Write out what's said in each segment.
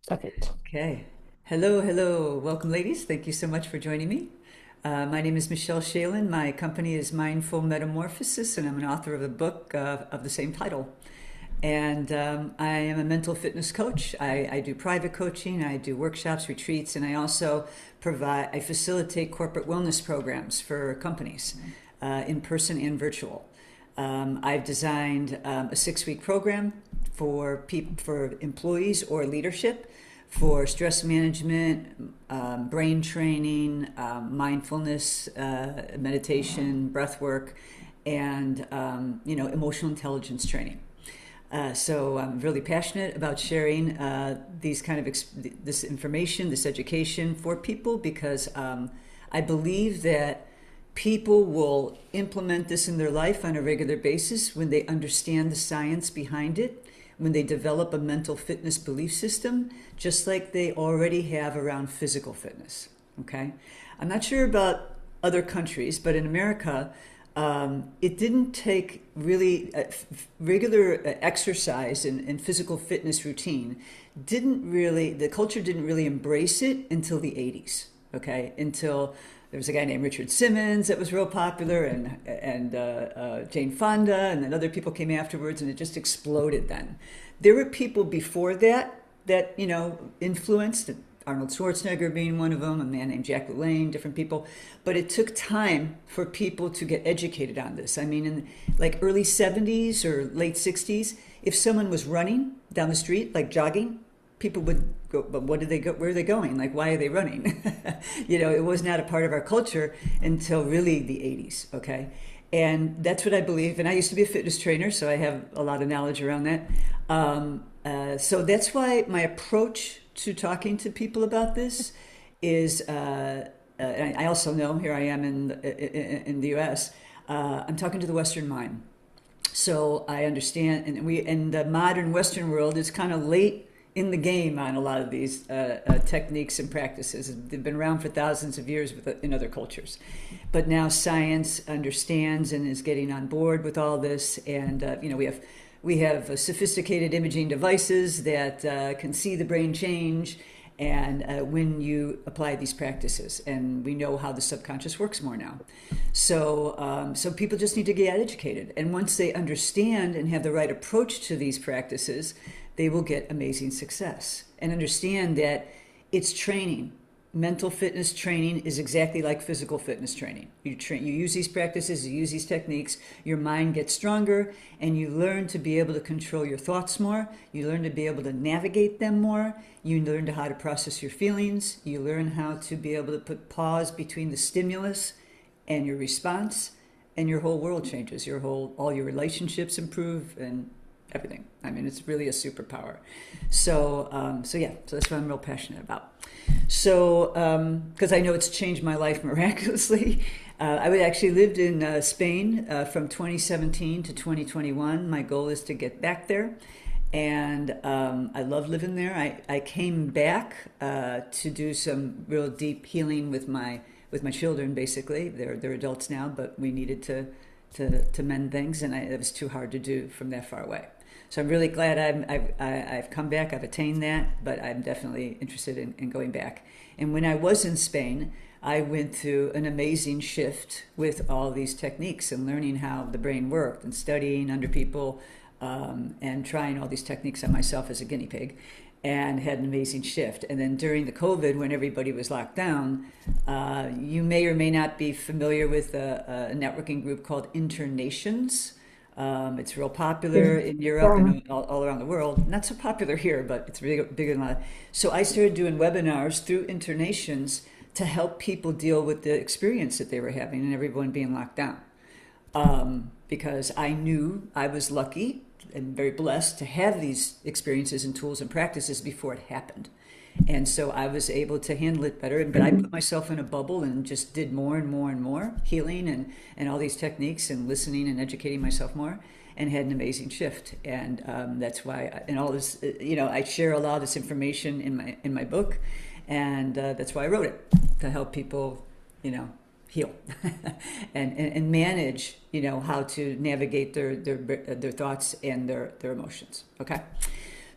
Perfect. Okay. Hello, hello. Welcome, ladies. Thank you so much for joining me. My name is Michele Schalin. My company is Mindful Metamorphosis, and I'm an author of a book of the same title. And I am a mental fitness coach. I do private coaching, I do workshops, retreats, and I also I facilitate corporate wellness programs for companies, in person and virtual. I've designed a 6-week program for employees or leadership for stress management, brain training, mindfulness, meditation, breath work, and emotional intelligence training. So I'm really passionate about sharing these kind of this information, this education for people because I believe that people will implement this in their life on a regular basis when they understand the science behind it, when they develop a mental fitness belief system, just like they already have around physical fitness. Okay? I'm not sure about other countries, but in America, it didn't take really regular exercise and physical fitness routine. The culture didn't really embrace it until the 80s. Okay, until there was a guy named Richard Simmons that was real popular, and Jane Fonda, and then other people came afterwards, and it just exploded. Then there were people before that influenced. Arnold Schwarzenegger being one of them, a man named Jack LaLanne, different people. But it took time for people to get educated on this. I mean, in like early 70s or late 60s, if someone was running down the street, like jogging, people would go, but what did they go? Where are they going? Like, why are they running? It was not a part of our culture until really the 80s, okay? And that's what I believe. And I used to be a fitness trainer, so I have a lot of knowledge around that. So that's why my approach to talking to people about this is, and I also know here I am in the U.S. I'm talking to the Western mind, so I understand, and the modern Western world is kind of late in the game on a lot of these techniques and practices. They've been around for thousands of years in other cultures, but now science understands and is getting on board with all this, and we have sophisticated imaging devices that can see the brain change and when you apply these practices, and we know how the subconscious works more now. So people just need to get educated, and once they understand and have the right approach to these practices, they will get amazing success and understand that it's training. Mental fitness training is exactly like physical fitness training. You use these practices, you use these techniques, your mind gets stronger, and you learn to be able to control your thoughts more. You learn to be able to navigate them more. You learn how to process your feelings. You learn how to be able to put pause between the stimulus and your response, and your whole world changes. All your relationships improve, and everything. I mean, it's really a superpower. So that's what I'm real passionate about. So, because I know it's changed my life miraculously. I would actually lived in Spain from 2017 to 2021. My goal is to get back there, and I love living there. I came back to do some real deep healing with my children. Basically, they're adults now, but we needed to mend things, and it was too hard to do from that far away. So I'm really glad I've come back. I've attained that, but I'm definitely interested in going back. And when I was in Spain, I went through an amazing shift with all these techniques and learning how the brain worked and studying under people, and trying all these techniques on myself as a guinea pig, and had an amazing shift. And then during the COVID, when everybody was locked down, you may or may not be familiar with a networking group called Internations. It's real popular in Europe Yeah. and all around the world. Not so popular here, but it's really big in a lot. So I started doing webinars through Internations to help people deal with the experience that they were having and everyone being locked down. Because I knew I was lucky and very blessed to have these experiences and tools and practices before it happened. And so I was able to handle it better. But I put myself in a bubble and just did more and more and more healing and all these techniques and listening and educating myself more, and had an amazing shift. And that's why, and all this, I share a lot of this information in my book. And that's why I wrote it, to help people, heal and manage, how to navigate their thoughts and their emotions. Okay.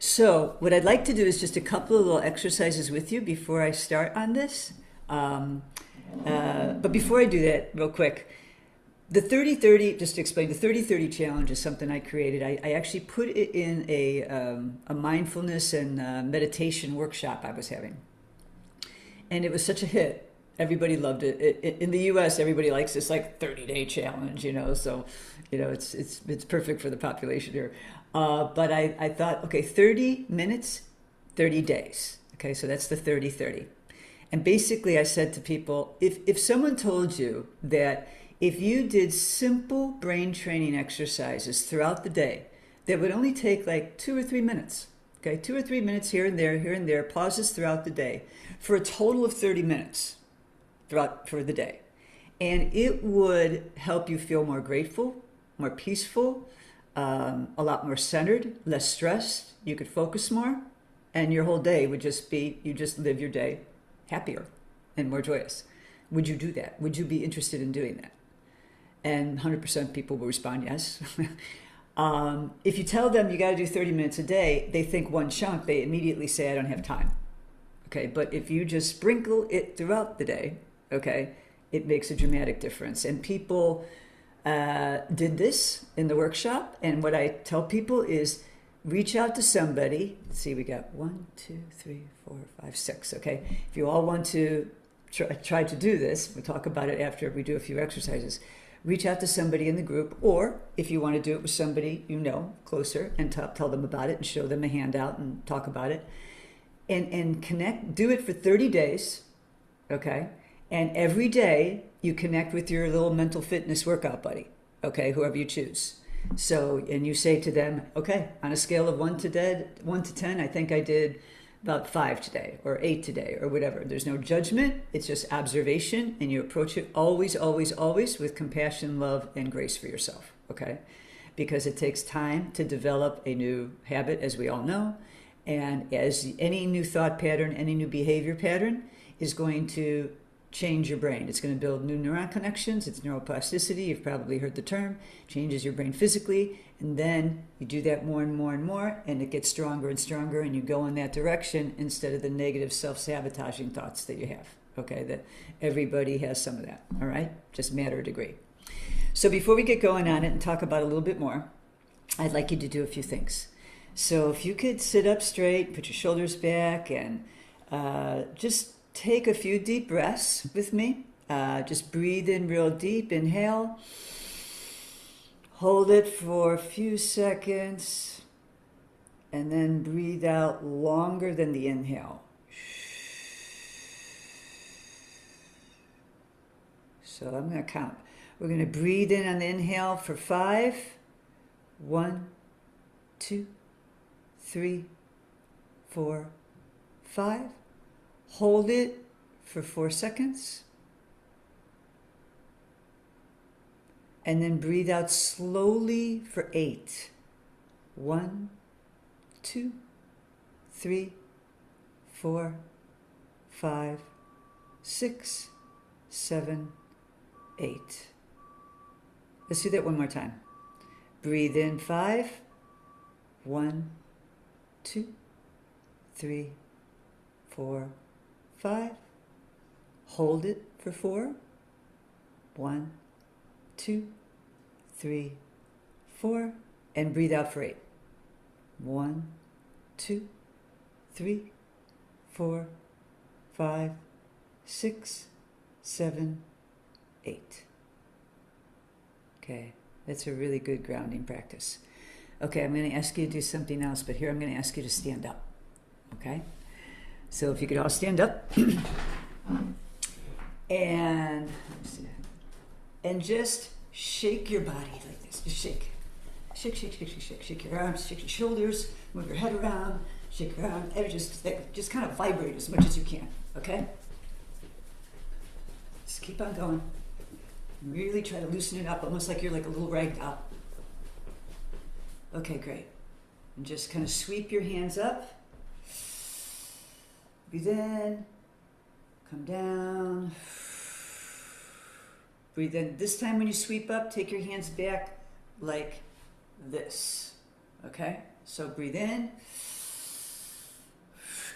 So what I'd like to do is just a couple of little exercises with you before I start on this. But before I do that, real quick, the 30-30, just to explain, the 30-30 challenge is something I created. I actually put it in a mindfulness and meditation workshop I was having. And it was such a hit. Everybody loved it. In the U.S., everybody likes this like 30-day challenge, so it's perfect for the population here. But I thought, okay, 30 minutes, 30 days. Okay, so that's the 30-30. And basically I said to people, if someone told you that if you did simple brain training exercises throughout the day, that would only take like 2 or 3 minutes, okay, 2 or 3 minutes here and there, pauses throughout the day, for a total of 30 minutes for the day. And it would help you feel more grateful, more peaceful, a lot more centered, less stressed. You could focus more, and your whole day would just be, you just live your day happier and more joyous. Would you do that? Would you be interested in doing that? And 100% people will respond yes. If you tell them you got to do 30 minutes a day, they think one chunk, they immediately say, I don't have time. Okay, but if you just sprinkle it throughout the day, okay, it makes a dramatic difference. And people did this in the workshop. And what I tell people is reach out to somebody. Let's see, we got 1, 2, 3, 4, 5, 6. Okay, if you all want to try to do this, we'll talk about it after we do a few exercises. Reach out to somebody in the group, or if you want to do it with somebody closer, and tell them about it and show them a handout and talk about it. And connect, do it for 30 days, okay? And every day you connect with your little mental fitness workout buddy, okay, whoever you choose. So, and you say to them, okay, on a scale of 1 to 10, I think I did about 5 today, or 8 today, or whatever. There's no judgment. It's just observation, and you approach it always, always, always with compassion, love, and grace for yourself, okay? Because it takes time to develop a new habit, as we all know. And as any new thought pattern, any new behavior pattern is going to change your brain. It's going to build new neuron connections. It's neuroplasticity. You've probably heard the term. Changes your brain physically. And then you do that more and more and more, and it gets stronger and stronger, and you go in that direction instead of the negative self-sabotaging thoughts that you have. Okay, that everybody has some of that. All right, just matter of degree. So before we get going on it and talk about it a little bit more, I'd like you to do a few things. So if you could sit up straight, put your shoulders back, and just take a few deep breaths with me. Just breathe in real deep, inhale. Hold it for a few seconds, and then breathe out longer than the inhale. So I'm going to count. We're going to breathe in on the inhale for 5. 1, 2, 3, 4, 5. Hold it for 4 seconds. And then breathe out slowly for 8. 1, 2, 3, 4, 5, 6, 7, 8. Let's do that one more time. Breathe in 5. 1, 2, 3, 4, 5. Hold it for 4. 1, 2, 3, 4. And breathe out for 8. 1, 2, 3, 4, 5, 6, 7, 8. Okay, that's a really good grounding practice. Okay, I'm going to ask you to do something else, but here I'm going to ask you to stand up. Okay? So if you could all stand up. And just shake your body like this. Just shake. Shake, shake, shake, shake, shake. Shake your arms, shake your shoulders, move your head around, shake your arm, and just kind of vibrate as much as you can. Okay? Just keep on going. Really try to loosen it up, almost like you're like a little rag doll. Okay, great. And just kind of sweep your hands up. Breathe in. Come down. Breathe in. This time when you sweep up, take your hands back like this. Okay? So breathe in.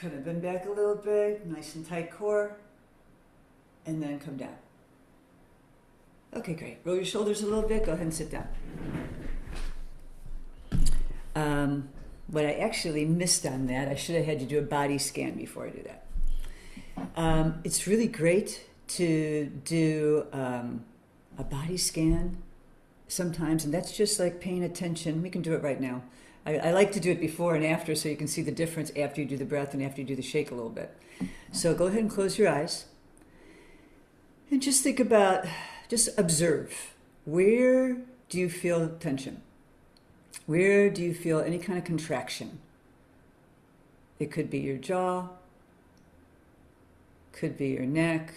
kind of bend back a little bit, nice and tight core, and then come down. Okay, great. Roll your shoulders a little bit. Go ahead and sit down. What I actually missed on that, I should have had you do a body scan before I do that. It's really great to do a body scan sometimes, and that's just like paying attention. We can do it right now. I like to do it before and after so you can see the difference after you do the breath and after you do the shake a little bit. So go ahead and close your eyes and just think about, just observe. Where do you feel tension? Where do you feel any kind of contraction? It could be your jaw, could be your neck.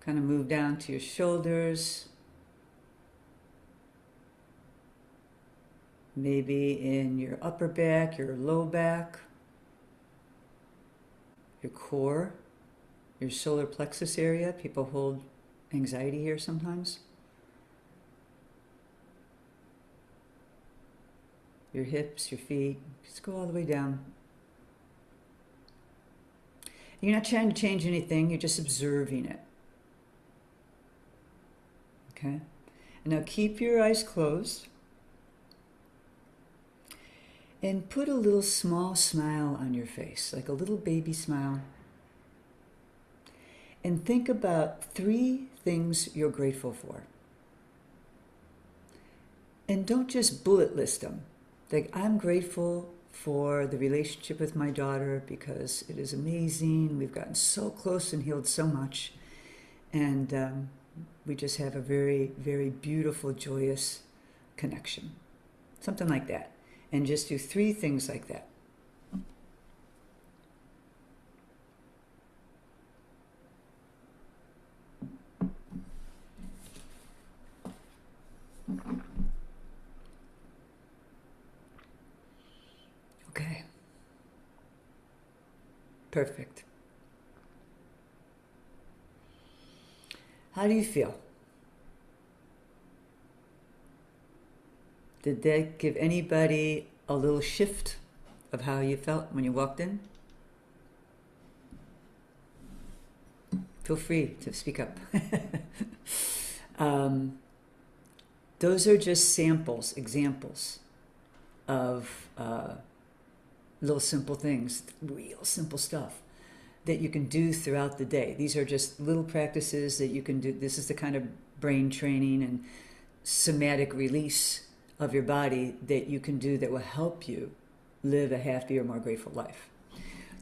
Kind of move down to your shoulders. Maybe in your upper back, your low back, your core, your solar plexus area. People hold anxiety here sometimes. Your hips, your feet, just go all the way down. You're not trying to change anything, you're just observing it. Okay? And now keep your eyes closed. And put a little small smile on your face, like a little baby smile. And think about 3 things you're grateful for. And don't just bullet list them. Like, I'm grateful for the relationship with my daughter because it is amazing. We've gotten so close and healed so much. And we just have a very, very beautiful, joyous connection. Something like that. And just do 3 things like that. Okay. Perfect. How do you feel? Did that give anybody a little shift of how you felt when you walked in? Feel free to speak up. Those are just samples, examples of little simple things, real simple stuff that you can do throughout the day. These are just little practices that you can do. This is the kind of brain training and somatic release of your body that you can do that will help you live a happier, more grateful life.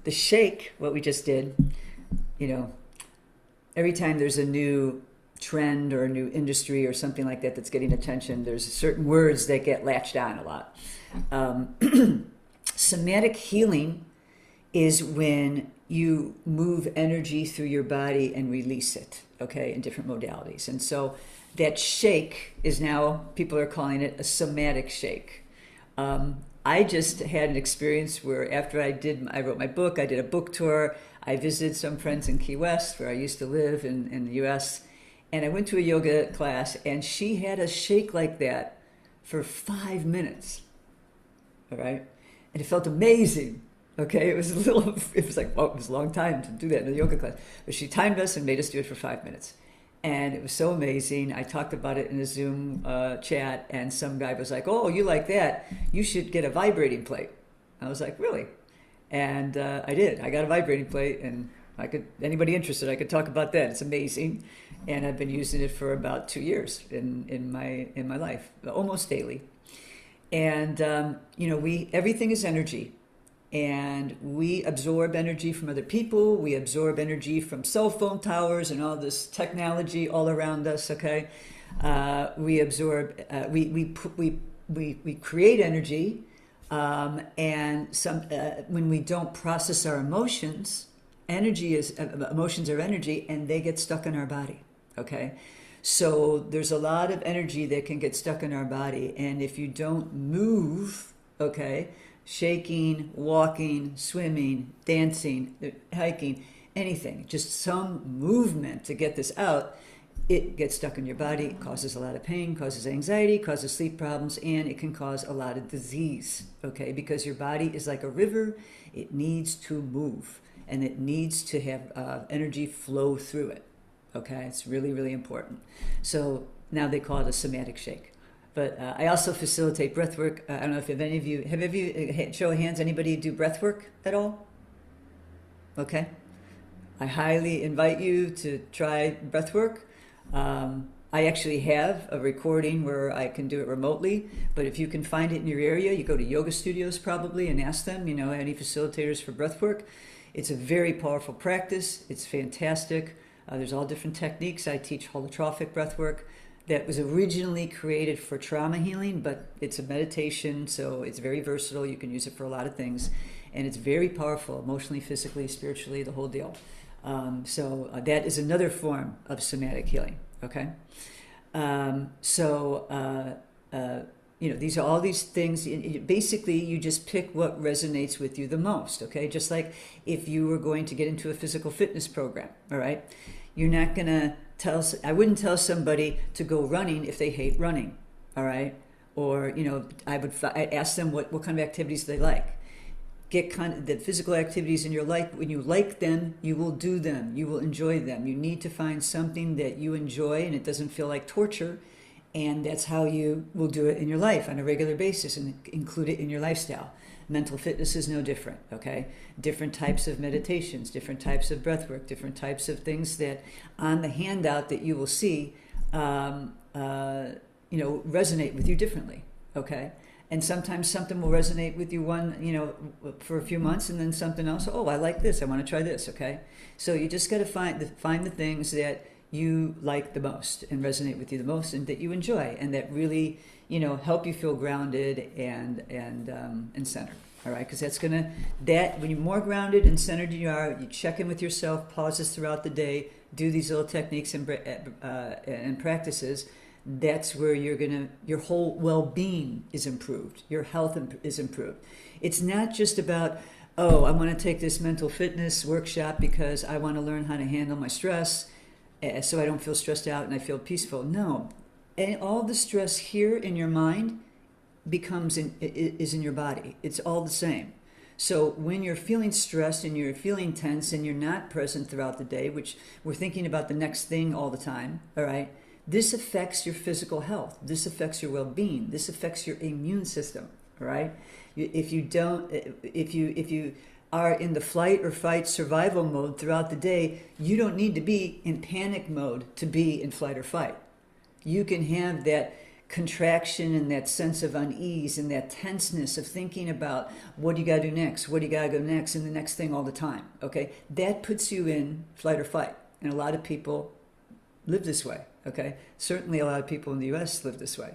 The shake, what we just did, every time there's a new trend or a new industry or something like that that's getting attention, there's certain words that get latched on a lot. Somatic healing is when you move energy through your body and release it, okay, in different modalities. And so that shake is now, people are calling it a somatic shake. I just had an experience where after I wrote my book, I did a book tour, I visited some friends in Key West where I used to live in the US, and I went to a yoga class and she had a shake like that for 5 minutes, all right? And it felt amazing. Okay, it was it was like, well, it was a long time to do that in a yoga class. But she timed us and made us do it for 5 minutes. And it was so amazing. I talked about it in a Zoom chat, and some guy was like, oh, you like that? You should get a vibrating plate. I was like, really? And I did. I got a vibrating plate, and anybody interested, I could talk about that. It's amazing. And I've been using it for about 2 years in my life, almost daily. And, everything is energy. And we absorb energy from other people. We absorb energy from cell phone towers and all this technology all around us. Okay, we absorb. We create energy, and when we don't process our emotions, emotions are energy, and they get stuck in our body. Okay, so there's a lot of energy that can get stuck in our body, and if you don't move, okay. Shaking, walking, swimming, dancing, hiking, anything, just some movement to get this out, it gets stuck in your body, it causes a lot of pain, causes anxiety, causes sleep problems, and it can cause a lot of disease, okay? Because your body is like a river, it needs to move, and it needs to have energy flow through it, okay? It's really, really important. So now they call it a somatic shake. But I also facilitate breath work. I don't know if any of you, show of hands, anybody do breath work at all? Okay. I highly invite you to try breath work. I actually have a recording where I can do it remotely, but if you can find it in your area, you go to yoga studios probably and ask them, any facilitators for breath work. It's a very powerful practice. It's fantastic. There's all different techniques. I teach holotrophic breath work that was originally created for trauma healing, but it's a meditation, so it's very versatile. You can use it for a lot of things, and it's very powerful emotionally, physically, spiritually, the whole deal. So that is another form of somatic healing, okay? These are all these things. Basically, you just pick what resonates with you the most, okay? Just like if you were going to get into a physical fitness program, all right? You're not going to I wouldn't tell somebody to go running if they hate running, all right? Or, I'd ask them what kind of activities they like. Get the physical activities in your life. When you like them, you will do them. You will enjoy them. You need to find something that you enjoy and it doesn't feel like torture. And that's how you will do it in your life on a regular basis and include it in your lifestyle. Mental fitness is no different, okay? Different types of meditations, different types of breath work, different types of things that on the handout that you will see, resonate with you differently, okay? And sometimes something will resonate with you for a few months, and then something else, I like this, I want to try this, okay? So you just got to find the things that you like the most and resonate with you the most and that you enjoy and that really, help you feel grounded and centered, all right? Because when you're more grounded and centered you are, you check in with yourself, pauses throughout the day, do these little techniques and practices, that's where your whole well-being is improved. Your health is improved. It's not just about, I want to take this mental fitness workshop because I want to learn how to handle my stress so I don't feel stressed out and I feel peaceful. No. And all the stress here in your mind is in your body. It's all the same. So when you're feeling stressed and you're feeling tense and you're not present throughout the day, which we're thinking about the next thing all the time, all right? This affects your physical health. This affects your well-being. This affects your immune system, right? If you are in the flight or fight survival mode throughout the day, you don't need to be in panic mode to be in flight or fight. You can have that contraction and that sense of unease and that tenseness of thinking about what do you got to do next, what do you got to go next, and the next thing all the time, okay? That puts you in flight or fight, and a lot of people live this way. Okay, certainly a lot of people in the U.S. live this way.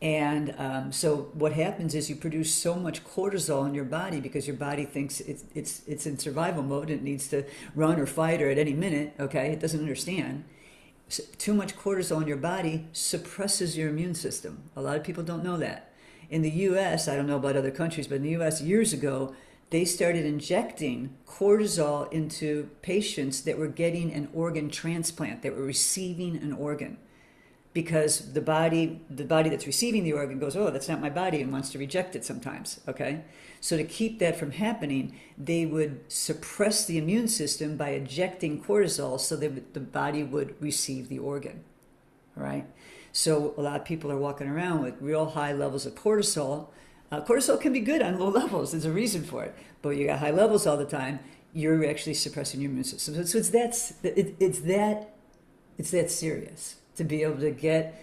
And so what happens is you produce so much cortisol in your body because your body thinks it's in survival mode and it needs to run or fight or at any minute, okay? It doesn't understand. So too much cortisol in your body suppresses your immune system. A lot of people don't know that. In the U.S., I don't know about other countries, but in the U.S. years ago, they started injecting cortisol into patients that were getting an organ transplant, that were receiving an organ. Because the body that's receiving the organ goes, that's not my body, and wants to reject it sometimes, okay? So to keep that from happening, they would suppress the immune system by injecting cortisol so that the body would receive the organ, all right? So a lot of people are walking around with real high levels of cortisol. Cortisol can be good on low levels. There's a reason for it. But you got high levels all the time, you're actually suppressing your immune system. So it's that serious to be able to get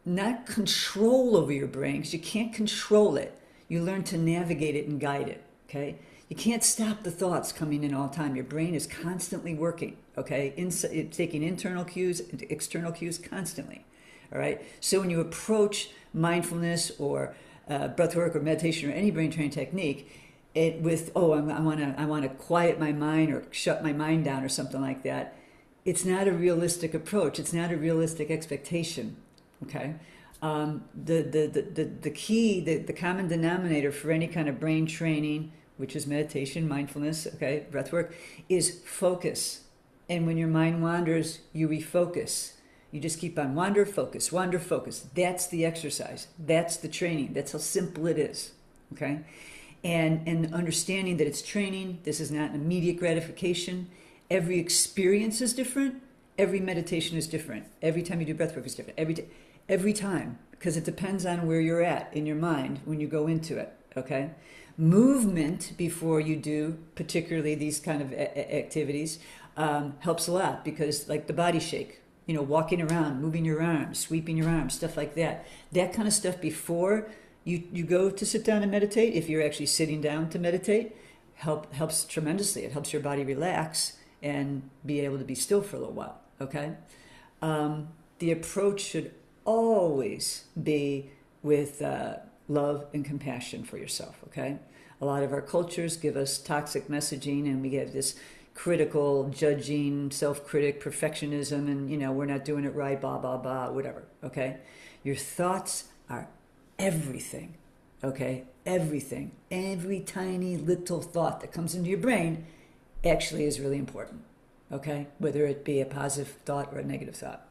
not control over your brain, because you can't control it. You learn to navigate it and guide it, okay? You can't stop the thoughts coming in all the time. Your brain is constantly working, okay? It's taking internal cues and external cues constantly, all right? So when you approach mindfulness or breath work or meditation or any brain training technique, I want to quiet my mind or shut my mind down or something like that, it's not a realistic approach. It's not a realistic expectation, okay? The key, the common denominator for any kind of brain training, which is meditation, mindfulness, okay, breath work, is focus. And when your mind wanders, you refocus. You just keep on wander, focus, wander, focus. That's the exercise. That's the training. That's how simple it is. Okay? And understanding that it's training, this is not an immediate gratification. Every experience is different. Every meditation is different. Every time you do breath work is different. Every time, because it depends on where you're at in your mind when you go into it. Okay? Movement before you do, particularly these kind of activities, helps a lot, because like the body shake, walking around, moving your arms, sweeping your arms, stuff like that. That kind of stuff before you go to sit down and meditate, if you're actually sitting down to meditate, helps tremendously. It helps your body relax and be able to be still for a little while, okay? The approach should always be with love and compassion for yourself, okay? A lot of our cultures give us toxic messaging, and we have this critical, judging, self-critic, perfectionism, and, we're not doing it right, blah, blah, blah, whatever, okay? Your thoughts are everything, okay? Everything. Every tiny little thought that comes into your brain actually is really important, okay? Whether it be a positive thought or a negative thought.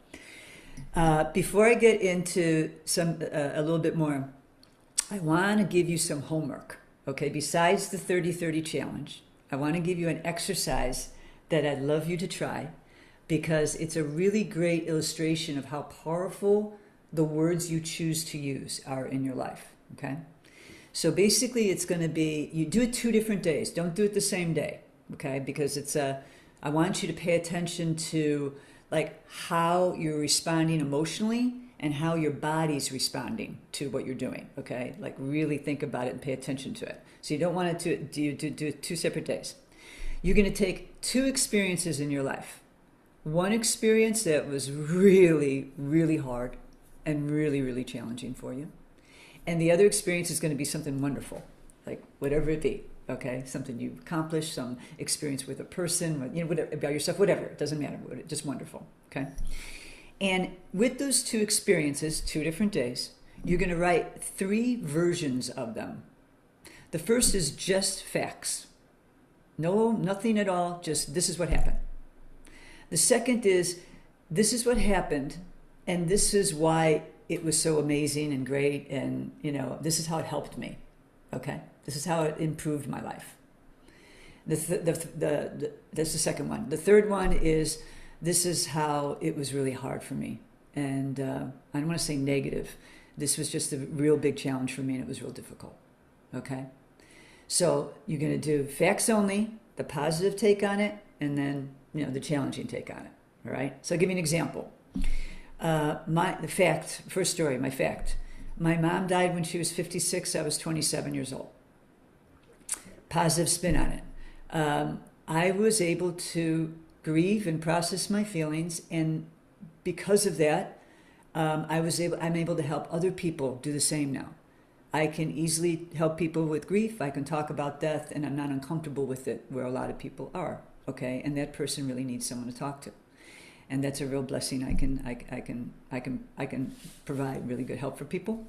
Before I get into a little bit more, I want to give you some homework, okay? Besides the 30-30 challenge, I want to give you an exercise that I'd love you to try, because it's a really great illustration of how powerful the words you choose to use are in your life, okay? So basically it's going to be, you do it 2 different days. Don't do it the same day, okay? Because I want you to pay attention to like how you're responding emotionally and how your body's responding to what you're doing, okay? Like really think about it and pay attention to it. So you don't want to do 2 separate days. You're going to take 2 experiences in your life. One experience that was really, really hard and really, really challenging for you. And the other experience is going to be something wonderful, like whatever it be, okay? Something you accomplished, some experience with a person, whatever, about yourself, whatever. It doesn't matter, just wonderful, okay? And with those 2 experiences, 2 different days, you're going to write 3 versions of them. The first is just facts. No, nothing at all, just this is what happened. The second is, this is what happened, and this is why it was so amazing and great, and this is how it helped me, okay? This is how it improved my life. That's the second one. The third one is, this is how it was really hard for me. And I don't want to say negative. This was just a real big challenge for me, and it was real difficult, okay? So you're going to do facts only, the positive take on it, and then, the challenging take on it, all right? So I'll give you an example. The fact, first story, my fact. My mom died when she was 56. I was 27 years old. Positive spin on it. I was able to grieve and process my feelings, and because of that, I'm able to help other people do the same now. I can easily help people with grief. I can talk about death, and I'm not uncomfortable with it, where a lot of people are, okay? And that person really needs someone to talk to. And that's a real blessing. I can provide really good help for people.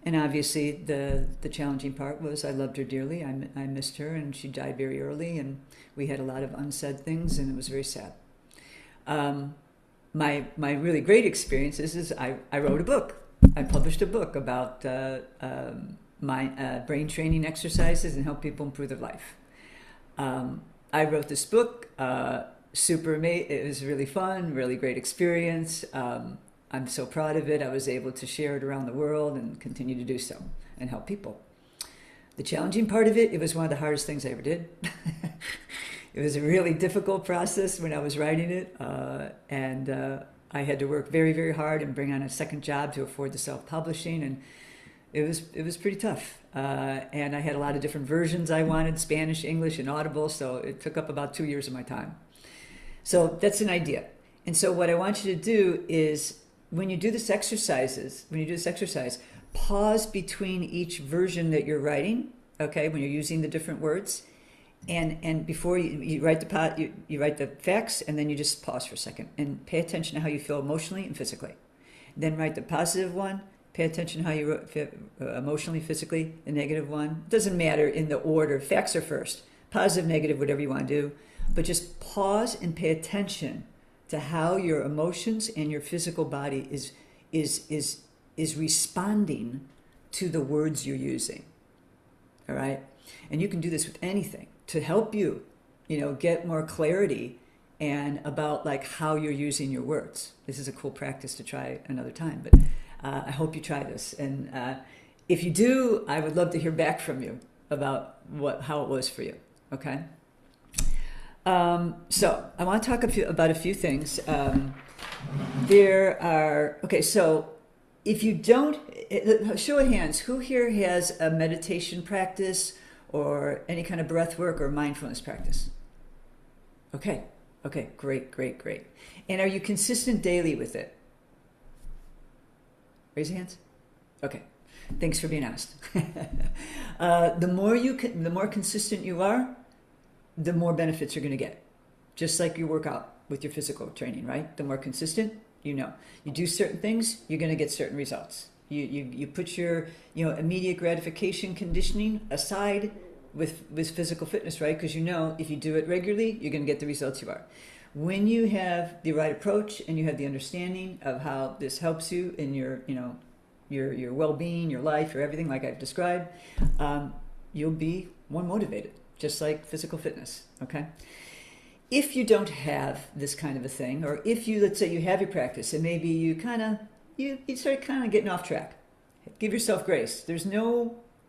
And obviously the challenging part was I loved her dearly. I missed her, and she died very early, and we had a lot of unsaid things, and it was very sad. My really great experience is I wrote a book. I published a book about my brain training exercises and help people improve their life. I wrote this book. Super amazing. It was really fun, really great experience. I'm so proud of it. I was able to share it around the world and continue to do so and help people. The challenging part of it was one of the hardest things I ever did. It was a really difficult process when I was writing it, and I had to work very, very hard and bring on a second job to afford the self-publishing, and it was pretty tough. And I had a lot of different versions I wanted, Spanish, English, and Audible, so it took up about 2 years of my time. So that's an idea. And so what I want you to do is, when you do this exercise, pause between each version that you're writing, okay, when you're using the different words, and before you write you write the facts, and then you just pause for a second and pay attention to how you feel emotionally and physically. Then write the positive one, pay attention to how you feel emotionally, physically, the negative one. It doesn't matter in the order. Facts are first. Positive, negative, whatever you want to do. But just pause and pay attention to how your emotions and your physical body is responding to the words you're using. All right? And you can do this with anything to help you, get more clarity and about like how you're using your words. This is a cool practice to try another time, but I hope you try this. And if you do, I would love to hear back from you about how it was for you. Okay? So I want to talk about a few things. So if you don't, show of hands, who here has a meditation practice or any kind of breath work or mindfulness practice? Okay, great. And are you consistent daily with it? Raise your hands. Okay, thanks for being honest. The more consistent you are, the more benefits you're going to get. Just like you work out with your physical training, right? The more consistent, you do certain things, you're going to get certain results. You put your immediate gratification conditioning aside with physical fitness, right? Because if you do it regularly, you're going to get the results you are. When you have the right approach and you have the understanding of how this helps you in your well-being, your life, your everything, like I've described, you'll be more motivated. Just like physical fitness, okay? If you don't have this kind of a thing, or if let's say you have your practice and maybe you start kind of getting off track, give yourself grace.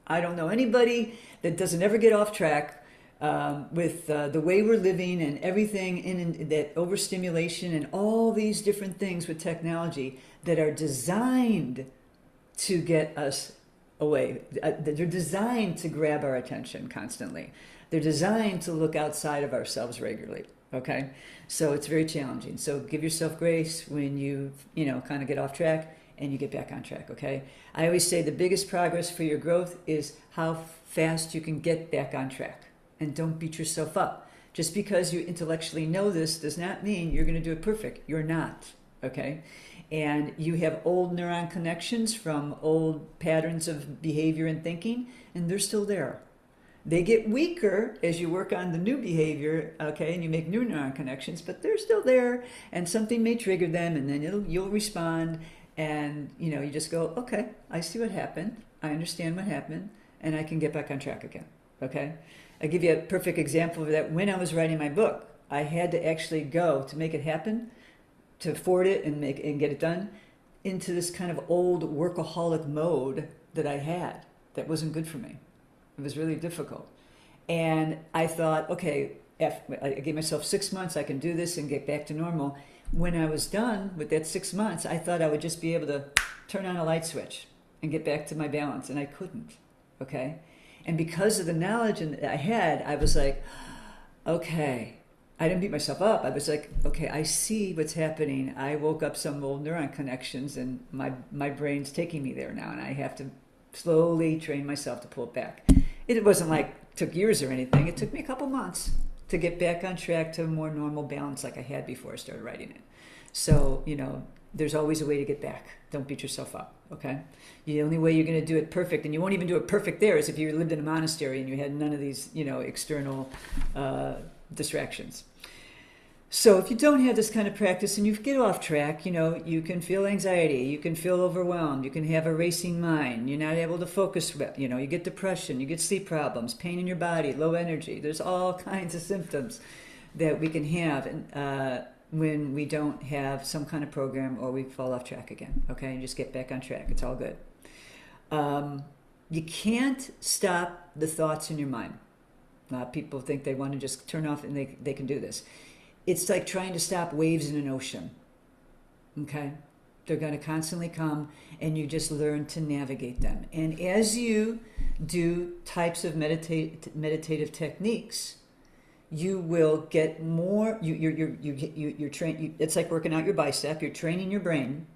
I don't know anybody that doesn't ever get off track with the way we're living and everything in that overstimulation and all these different things with technology that are designed to get us away. They're designed to grab our attention constantly. They're designed to look outside of ourselves regularly, okay? So it's very challenging. So give yourself grace when you kind of get off track and you get back on track, okay? I always say the biggest progress for your growth is how fast you can get back on track. And don't beat yourself up. Just because you intellectually know this does not mean you're going to do it perfect. You're not, okay? And you have old neuron connections from old patterns of behavior and thinking, and they're still there. They get weaker as you work on the new behavior, okay, and you make new neuron connections, but they're still there, and something may trigger them, and then you'll respond, and you just go, okay, I see what happened, I understand what happened, and I can get back on track again, okay? I'll give you a perfect example of that. When I was writing my book, I had to actually go to make it happen, to forward it and get it done, into this kind of old workaholic mode that I had that wasn't good for me. It was really difficult. And I thought, okay, I gave myself 6 months, I can do this and get back to normal. When I was done with that 6 months, I thought I would just be able to turn on a light switch and get back to my balance, and I couldn't, okay? And because of the knowledge that I had, I was like, okay, I didn't beat myself up. I was like, okay, I see what's happening. I woke up some old neuron connections, and my brain's taking me there now, and I have to slowly train myself to pull it back. It wasn't like it took years or anything. It took me a couple months to get back on track to a more normal balance like I had before I started writing it. So, there's always a way to get back. Don't beat yourself up, okay? The only way you're going to do it perfect, and you won't even do it perfect there, is if you lived in a monastery and you had none of these, external distractions. So if you don't have this kind of practice and you get off track, you can feel anxiety, you can feel overwhelmed, you can have a racing mind, you're not able to focus, you get depression, you get sleep problems, pain in your body, low energy. There's all kinds of symptoms that we can have when we don't have some kind of program or we fall off track again, okay? And just get back on track. It's all good. You can't stop the thoughts in your mind. A lot of people think they want to just turn off and they can do this. It's like trying to stop waves in an ocean, okay? They're going to constantly come, and you just learn to navigate them. And as you do types of meditative techniques, you will get more. You're trained. It's like working out your bicep. You're training your brain,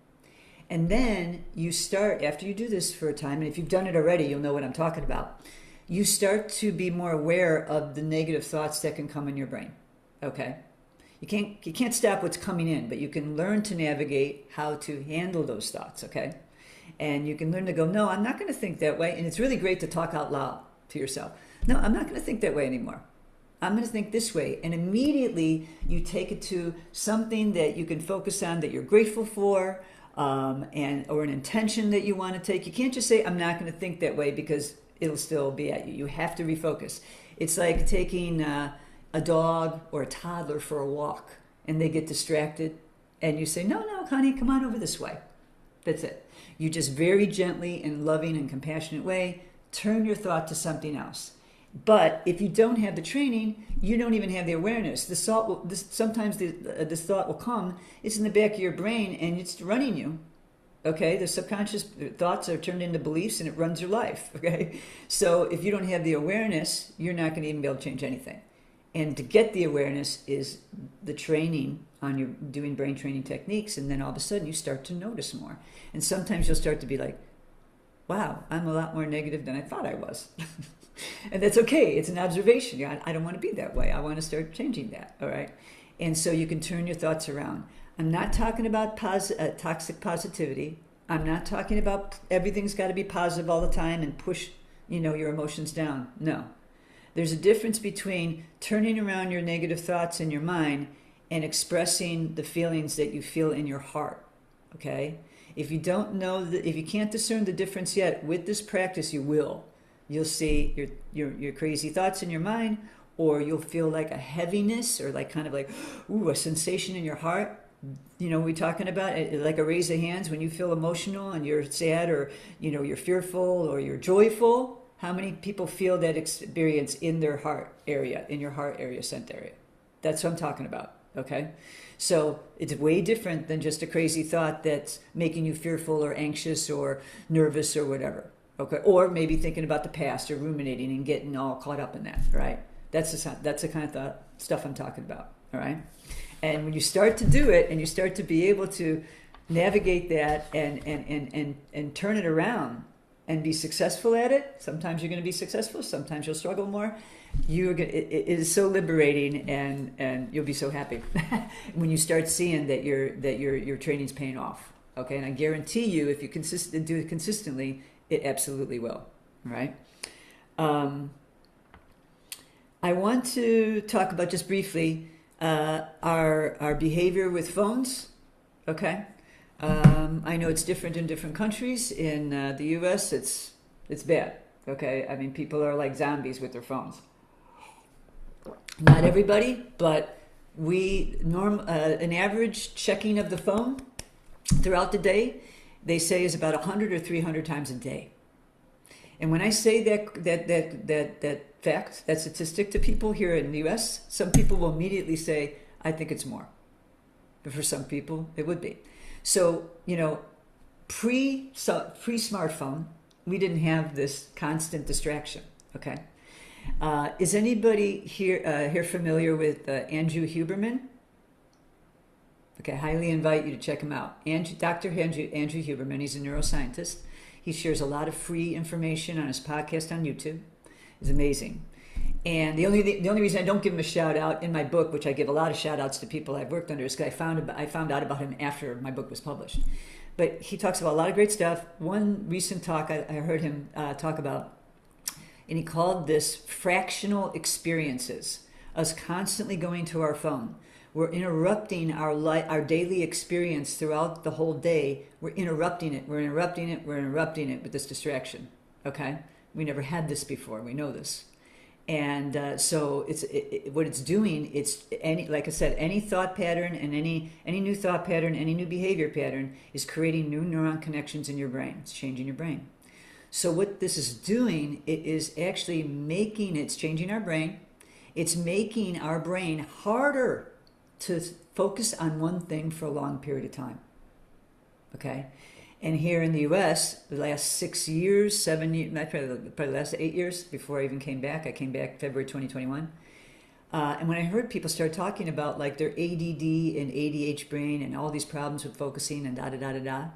and then you start after you do this for a time. And if you've done it already, you'll know what I'm talking about. You start to be more aware of the negative thoughts that can come in your brain, okay? You can't stop what's coming in, but you can learn to navigate how to handle those thoughts, okay? And you can learn to go, no, I'm not going to think that way. And it's really great to talk out loud to yourself. No, I'm not going to think that way anymore. I'm going to think this way. And immediately you take it to something that you can focus on that you're grateful for, or an intention that you want to take. You can't just say, I'm not going to think that way, because it'll still be at you. You have to refocus. It's like taking a dog or a toddler for a walk and they get distracted and you say, no, honey, come on over this way. That's it. You just very gently and loving and compassionate way turn your thought to something else. But if you don't have the training, you don't even have the awareness. Sometimes this thought will come. It's in the back of your brain and it's running you. Okay, the subconscious thoughts are turned into beliefs and it runs your life. Okay, so if you don't have the awareness, you're not going to even be able to change anything. And to get the awareness is the training on your doing brain training techniques, and then all of a sudden you start to notice more. And sometimes you'll start to be like, wow, I'm a lot more negative than I thought I was. And that's okay. It's an observation. I don't want to be that way. I want to start changing that. All right. And so you can turn your thoughts around. I'm not talking about toxic positivity. I'm not talking about everything's got to be positive all the time and push, your emotions down. No. There's a difference between turning around your negative thoughts in your mind and expressing the feelings that you feel in your heart. Okay? If you don't know if you can't discern the difference yet, with this practice you will. You'll see your crazy thoughts in your mind, or you'll feel like a heaviness, or like kind of like, ooh, a sensation in your heart. We're talking about like a raise of hands when you feel emotional and you're sad, or you're fearful or you're joyful. How many people feel that experience in their heart area, in your heart area, center area? That's what I'm talking about. Okay, so it's way different than just a crazy thought that's making you fearful or anxious or nervous or whatever. Okay, or maybe thinking about the past or ruminating and getting all caught up in that, right? That's the kind of stuff I'm talking about, all right? And when you start to do it and you start to be able to navigate that and turn it around and be successful at it, sometimes you're going to be successful, sometimes you'll struggle more. It is so liberating, and you'll be so happy when you start seeing that your training's paying off. Okay, and I guarantee you, if you do it consistently, it absolutely will. Right? I want to talk about just briefly our behavior with phones. Okay, I know it's different in different countries. In the U.S., it's bad. Okay, I mean, people are like zombies with their phones. Not everybody, but an average checking of the phone throughout the day, they say, is about 100 or 300 times a day. And when I say that fact, that statistic to people here in the U.S., some people will immediately say, I think it's more. But for some people, it would be. So, pre-smartphone, we didn't have this constant distraction, okay? Is anybody here familiar with Andrew Huberman? Okay, I highly invite you to check him out. Dr. Andrew Huberman, he's a neuroscientist. He shares a lot of free information on his podcast on YouTube. It's amazing. And the only reason I don't give him a shout out in my book, which I give a lot of shout outs to people I've worked under, is because I found out about him after my book was published. But he talks about a lot of great stuff. One recent talk I heard him talk about, and he called this fractional experiences, us constantly going to our phone. We're interrupting our daily experience throughout the whole day. We're interrupting it with this distraction, okay? We never had this before. We know this. And so what it's doing, like I said, any thought pattern and any new thought pattern, any new behavior pattern is creating new neuron connections in your brain. It's changing your brain. So what this is doing, it is actually it's changing our brain. It's making our brain harder to focus on one thing for a long period of time. Okay? And here in the U.S., the last 6 years, 7 years, probably the last 8 years before I even came back. I came back February 2021. And when I heard people start talking about like their ADD and ADH brain and all these problems with focusing and da-da-da-da-da,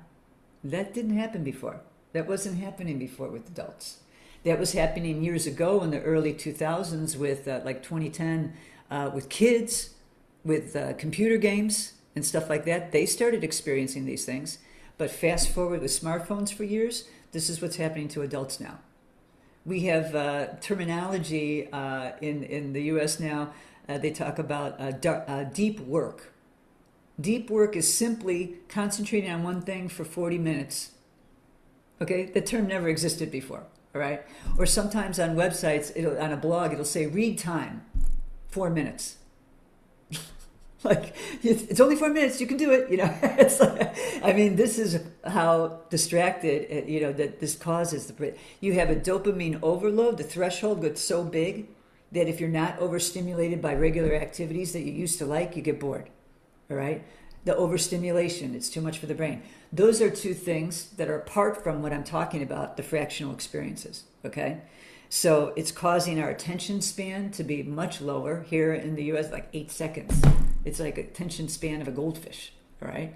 that didn't happen before. That wasn't happening before with adults. That was happening years ago in the early 2000s with like 2010 with kids, with computer games and stuff like that. They started experiencing these things. But fast forward with smartphones for years, this is what's happening to adults now. We have terminology in the U.S. now. They talk about deep work. Deep work is simply concentrating on one thing for 40 minutes. Okay, the term never existed before. All right, or sometimes on websites, on a blog, it'll say read time, 4 minutes. Like, it's only 4 minutes, you can do it, It's like, I mean, this is how distracted, that this causes. You have a dopamine overload. The threshold gets so big that if you're not overstimulated by regular activities that you used to like, you get bored. All right, the overstimulation, it's too much for the brain. Those are two things that are apart from what I'm talking about, the fractional experiences. Okay, so it's causing our attention span to be much lower. Here in the US, like 8 seconds. It's like attention span of a goldfish. All right,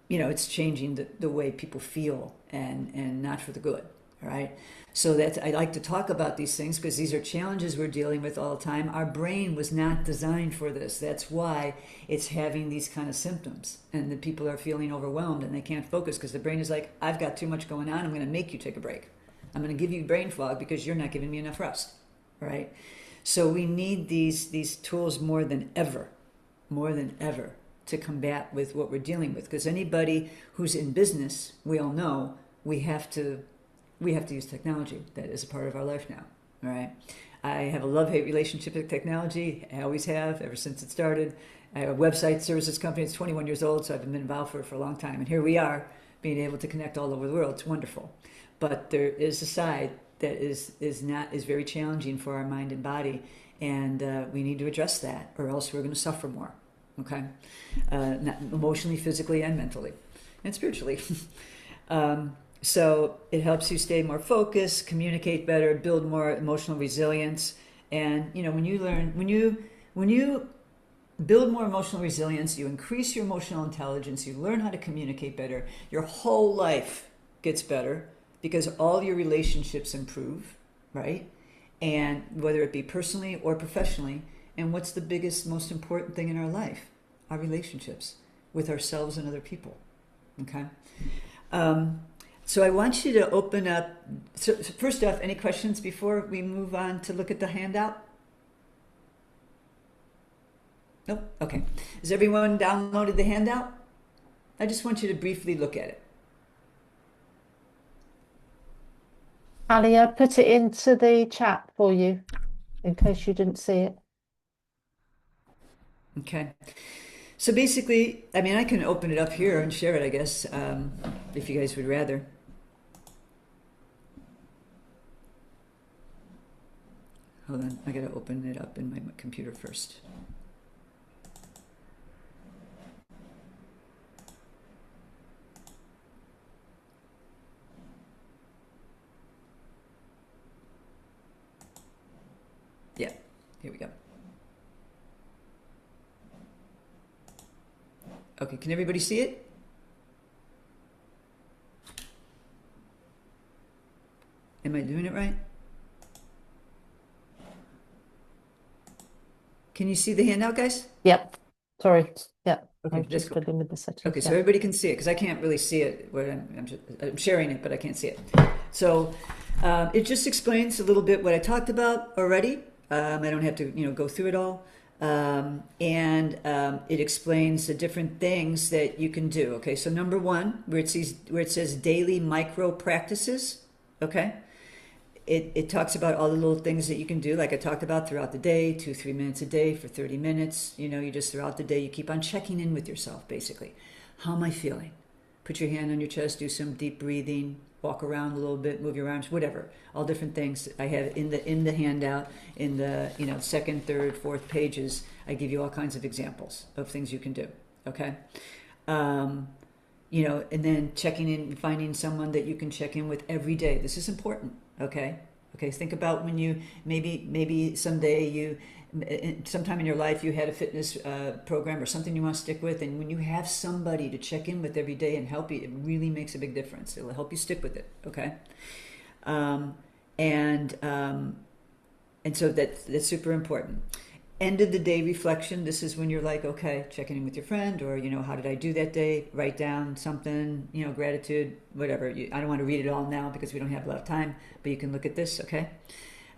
it's changing the way people feel, and not for the good. All right, so that's, I like to talk about these things because these are challenges we're dealing with all the time. Our brain was not designed for this. That's why it's having these kind of symptoms, and the people are feeling overwhelmed and they can't focus because the brain is like, I've got too much going on. I'm going to make you take a break. I'm going to give you brain fog because you're not giving me enough rest. All right, so we need these tools more than ever, to combat with what we're dealing with. Because anybody who's in business, we all know we have to use technology. That is a part of our life now. All right. I have a love-hate relationship with technology. I always have, ever since it started. I have a website services company. It's 21 years old, so I've been involved for a long time. And here we are, being able to connect all over the world. It's wonderful. But there is a side that is very challenging for our mind and body, and we need to address that, or else we're going to suffer more. Okay, not emotionally, physically, and mentally, and spiritually. So it helps you stay more focused, communicate better, build more emotional resilience. And when you build more emotional resilience, you increase your emotional intelligence, you learn how to communicate better, your whole life gets better because all your relationships improve, right? And whether it be personally or professionally. And what's the biggest, most important thing in our life? Our relationships with ourselves and other people. Okay. So I want you to open up. So first off, any questions before we move on to look at the handout? Nope. Okay. Has everyone downloaded the handout? I just want you to briefly look at it. Ali, I put it into the chat for you in case you didn't see it. Okay. So basically, I mean, I can open it up here and share it, I guess, if you guys would rather. Hold on, I gotta open it up in my computer first. Yeah, here we go. Okay, can everybody see it? Am I doing it right? Can you see the handout, guys? Yep. Sorry. Yep. Okay, I'm just fiddling with the settings. Okay, so everybody can see it because I can't really see it. I'm sharing it, but I can't see it. So it just explains a little bit what I talked about already. I don't have to, go through it all. It explains the different things that you can do. Okay, so number one, where it says daily micro practices. Okay, it talks about all the little things that you can do, like I talked about throughout the day, 2-3 minutes a day for 30 minutes. You just throughout the day, you keep on checking in with yourself, basically. How am I feeling? Put your hand on your chest, do some deep breathing, walk around a little bit, move your arms, whatever. All different things I have in the handout, in the second, third, fourth pages. I give you all kinds of examples of things you can do. Okay. And then checking in, finding someone that you can check in with every day. This is important. Okay. Think about when you maybe someday sometime in your life you had a fitness program or something you want to stick with, and when you have somebody to check in with every day and help you, it really makes a big difference. It'll help you stick with it. Okay. And so that's super important. End of the day reflection. This is when you're like, okay, checking in with your friend, or how did I do that day? Write down something, gratitude, whatever. I don't want to read it all now because we don't have a lot of time, but you can look at this, okay?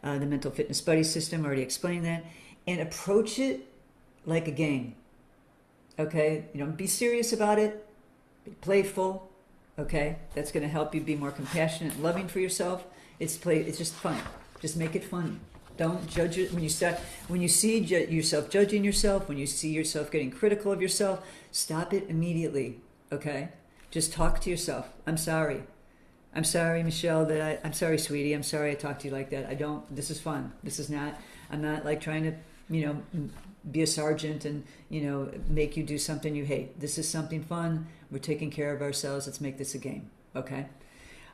The mental fitness buddy system, already explained that, and approach it like a game, okay? Be serious about it, be playful, okay? That's going to help you be more compassionate and loving for yourself. It's just fun. Just make it fun. Don't judge it when you see yourself judging yourself, when you see yourself getting critical of yourself. Stop it immediately, okay? Just talk to yourself. I'm sorry. I'm sorry, Michelle, I'm sorry, sweetie. I'm sorry I talked to you like that. This is fun. I'm not like trying to, be a sergeant and, make you do something you hate. This is something fun. We're taking care of ourselves. Let's make this a game, okay?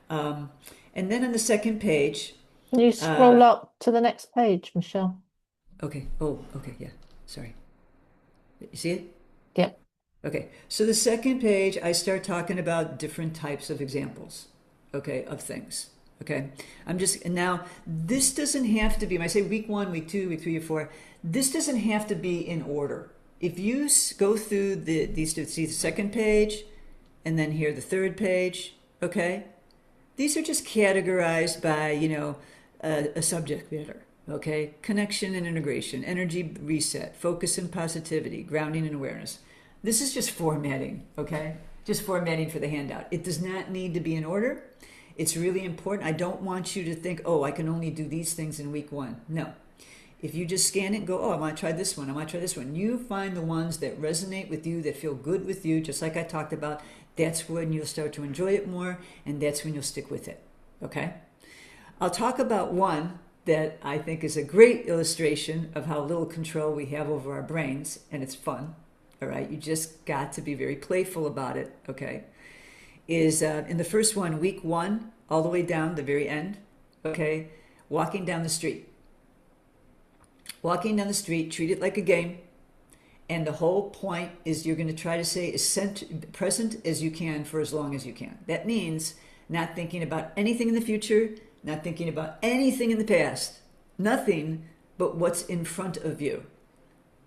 And then on the second page, Can you scroll up to the next page, Michelle? okay. Oh, okay. Yeah. Sorry. You see it? Yep. Okay. So the second page, I start talking about different types of examples, okay, of things. Okay. Now, this doesn't have to be, when I say week 1, week 2, week 3, or 4, this doesn't have to be in order. If you go through these to see the second page and then here the third page, okay, these are just categorized by, a subject matter, okay? Connection and integration, energy reset, focus and positivity, grounding and awareness. This is just formatting, okay? Just formatting for the handout. It does not need to be in order. It's really important. I don't want you to think, oh, I can only do these things in week 1. No. If you just scan it and go, oh, I want to try this one, I want to try this one. You find the ones that resonate with you, that feel good with you, just like I talked about. That's when you'll start to enjoy it more, and that's when you'll stick with it, okay? I'll talk about one that I think is a great illustration of how little control we have over our brains, and it's fun, all right? You just got to be very playful about it, okay? Is in the first one, week 1, all the way down the very end, okay? Walking down the street. Walking down the street, treat it like a game. And the whole point is you're going to try to stay as present as you can for as long as you can. That means not thinking about anything in the future, not thinking about anything in the past. Nothing but what's in front of you.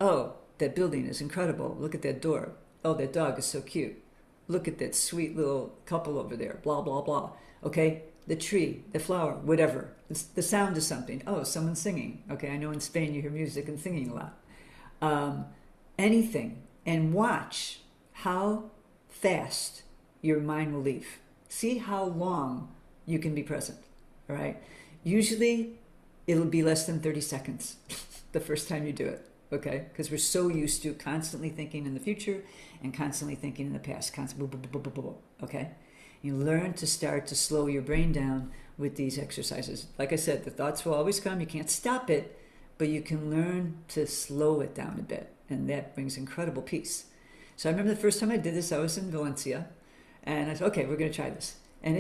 Oh, that building is incredible. Look at that door. Oh, that dog is so cute. Look at that sweet little couple over there. Blah, blah, blah. Okay? The tree, the flower, whatever. It's the sound of something. Oh, someone's singing. Okay, I know in Spain you hear music and singing a lot. Anything, and watch how fast your mind will leave. See how long you can be present, all right? Usually it'll be less than 30 seconds the first time you do it, okay? Because we're so used to constantly thinking in the future and constantly thinking in the past, okay? You learn to start to slow your brain down with these exercises. Like I said, the thoughts will always come. You can't stop it, but you can learn to slow it down a bit. And that brings incredible peace. So I remember the first time I did this, I was in Valencia. And I said, okay, we're going to try this. And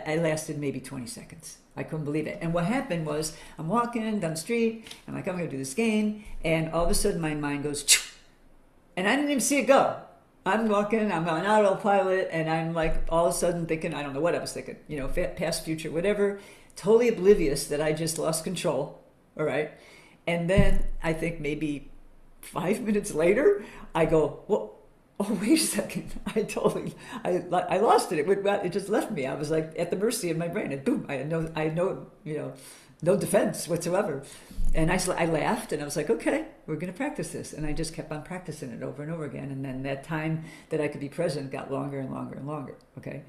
I lasted maybe 20 seconds. I couldn't believe it. And what happened was I'm walking down the street. I'm like, I'm going to do this game. And all of a sudden my mind goes, Choo! And I didn't even see it go. I'm walking, I'm on autopilot, and I'm like all of a sudden thinking, I don't know what I was thinking, past, future, whatever, totally oblivious that I just lost control, all right? And then I think maybe 5 minutes later, I go, well, oh, wait a second, I lost it. It just left me. I was like at the mercy of my brain, and boom, I had no defense whatsoever. And I laughed, and I was like, okay, we're going to practice this. And I just kept on practicing it over and over again. And then that time that I could be present got longer and longer and longer, okay?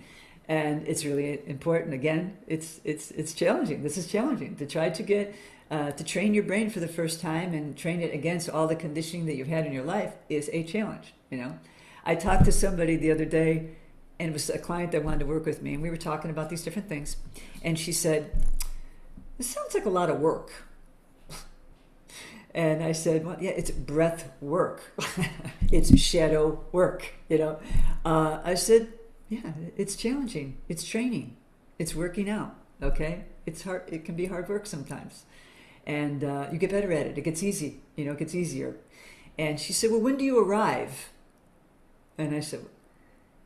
And it's really important. Again, it's challenging. This is challenging to try to get, to train your brain for the first time and train it against all the conditioning that you've had in your life is a challenge, I talked to somebody the other day, and it was a client that wanted to work with me, and we were talking about these different things. And she said, this sounds like a lot of work. And I said, well, yeah, it's breath work. It's shadow work, I said, yeah, it's challenging. It's training. It's working out, okay? It's hard. It can be hard work sometimes. And you get better at it. It gets easy, it gets easier. And she said, well, when do you arrive? And I said,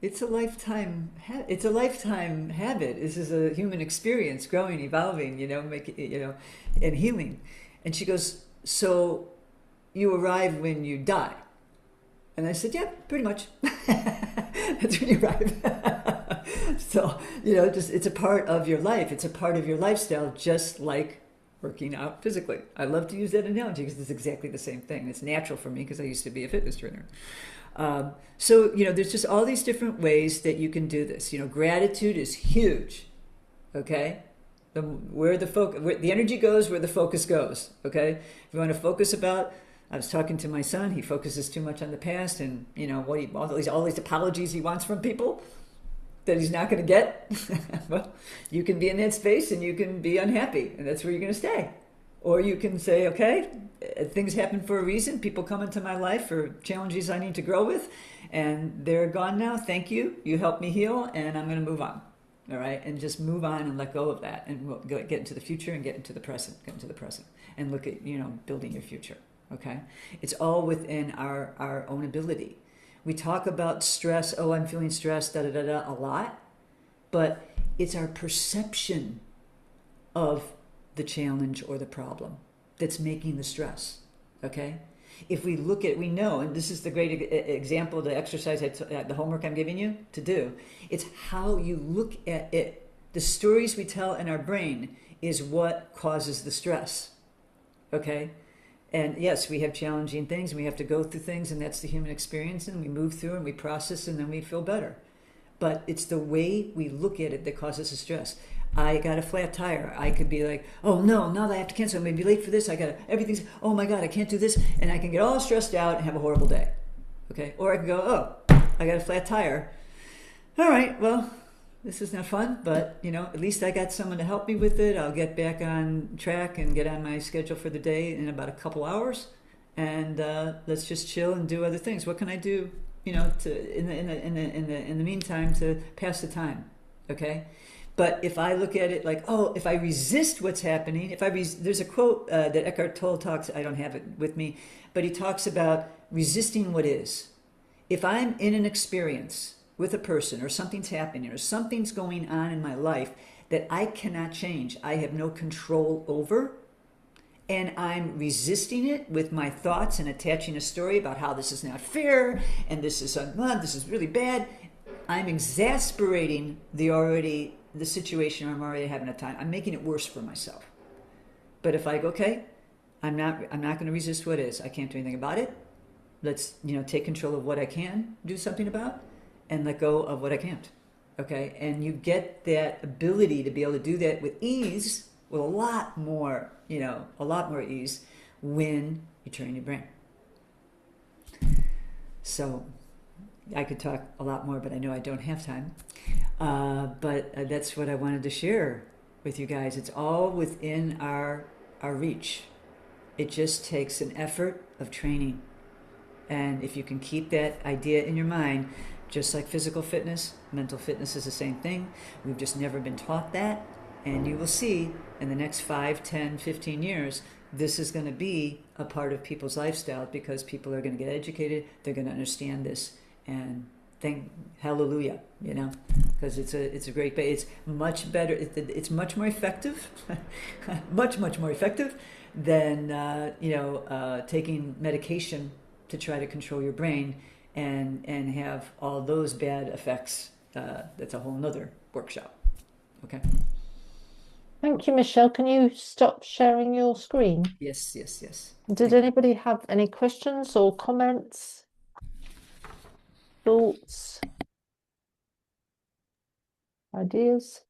it's a lifetime habit. This is a human experience, growing, evolving, and healing. And she goes, so, you arrive when you die. And I said, yeah, pretty much. That's when you arrive. So, just it's a part of your life. It's a part of your lifestyle, just like working out physically. I love to use that analogy because it's exactly the same thing. It's natural for me because I used to be a fitness trainer. So, there's just all these different ways that you can do this. Gratitude is huge. Okay? Where the energy goes, where the focus goes. Okay? If you want to focus about, I was talking to my son, he focuses too much on the past and, all these apologies he wants from people that he's not going to get. Well, you can be in that space and you can be unhappy, and that's where you're going to stay. Or you can say, okay, things happen for a reason. People come into my life for challenges I need to grow with, and they're gone now. Thank you. You helped me heal, and I'm going to move on. All right, and just move on and let go of that, and we'll get into the future and get into the present, and look at building your future. Okay, it's all within our own ability. We talk about stress. Oh, I'm feeling stressed. Da da da da. A lot, but it's our perception of the challenge or the problem that's making the stress. Okay, if we look at, we know, and this is the great example, the exercise, the homework I'm giving you to do. It's how you look at it. The stories we tell in our brain is what causes the stress. Okay. And yes, we have challenging things and we have to go through things, and that's the human experience, and we move through and we process and then we feel better. But it's the way we look at it that causes the stress. I got a flat tire. I could be like, oh no, now that I have to cancel, I'm going to be late for this. Everything's, oh my God, I can't do this. And I can get all stressed out and have a horrible day. Okay. Or I can go, oh, I got a flat tire. All right, well, this is not fun, but at least I got someone to help me with it. I'll get back on track and get on my schedule for the day in about a couple hours, and let's just chill and do other things. What can I do, in the meantime to pass the time? Okay, but if I look at it like, oh, if I resist what's happening, there's a quote that Eckhart Tolle talks. I don't have it with me, but he talks about resisting what is. If I'm in an experience with a person, or something's happening, or something's going on in my life that I cannot change, I have no control over, and I'm resisting it with my thoughts and attaching a story about how this is not fair and this is really bad, I'm exasperating the situation, or I'm already having a time. I'm making it worse for myself. But if I go, okay, I'm not going to resist what is. I can't do anything about it. Let's take control of what I can do something about, and let go of what I can't. Okay? And you get that ability to be able to do that with ease, with a lot more ease when you train your brain. So I could talk a lot more, but I know I don't have time. But that's what I wanted to share with you guys. It's all within our reach. It just takes an effort of training. And if you can keep that idea in your mind, just like physical fitness, mental fitness is the same thing. We've just never been taught that. And you will see in the next 5, 10, 15 years, this is going to be a part of people's lifestyle, because people are going to get educated. They're going to understand this. And thank hallelujah, because it's a great, it's much better. It's much more effective, much more effective than, taking medication to try to control your brain and have all those bad effects. That's a whole nother workshop. Okay. Thank you, Michelle. Can you stop sharing your screen? Yes. Did anybody have any questions or comments, thoughts, ideas?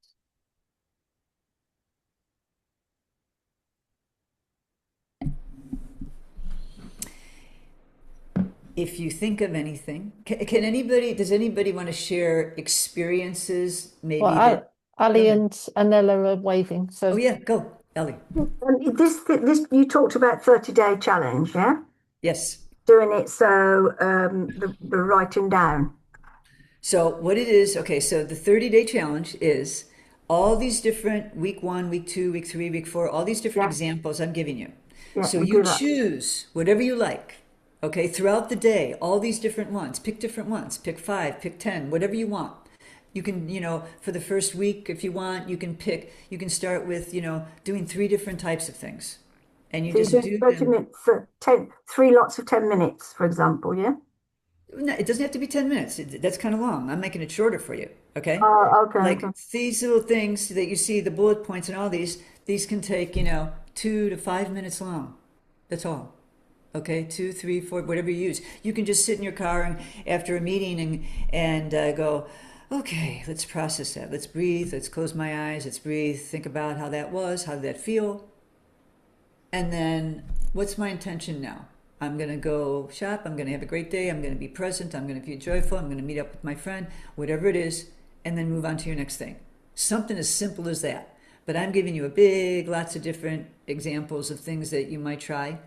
If you think of anything, does anybody want to share experiences maybe Well, go Ali ahead. and Anella are waving, Oh so yeah, go, Ellie. This you talked about 30-day challenge, yeah? Yes. Doing it so the writing down. So what it is, okay, so the 30-day challenge is all these different week 1, week 2, week 3, week 4, all these different Yeah, examples I'm giving you. yeah, So we you do that. choose whatever you like, okay, throughout the day, all these different ones. Pick different ones. Pick 5, pick 10, whatever you want. You can, for the first week, if you want, you can start with, doing 3 different types of things. And you So you're just doing do 30 them. minutes, 3 lots of 10 minutes, for example, yeah? No, it doesn't have to be 10 minutes. That's kind of long. I'm making it shorter for you. Okay. Oh, okay, okay. Like these little things that you see, the bullet points and all these can take, 2 to 5 minutes long. That's all. Okay. Two, three, four, whatever you use. You can just sit in your car and after a meeting and go, okay, let's process that. Let's breathe. Let's close my eyes. Let's breathe. Think about how that was. How did that feel? And then what's my intention now? I'm going to go shop. I'm going to have a great day. I'm going to be present. I'm going to be joyful. I'm going to meet up with my friend, whatever it is, and then move on to your next thing. Something as simple as that. But I'm giving you lots of different examples of things that you might try.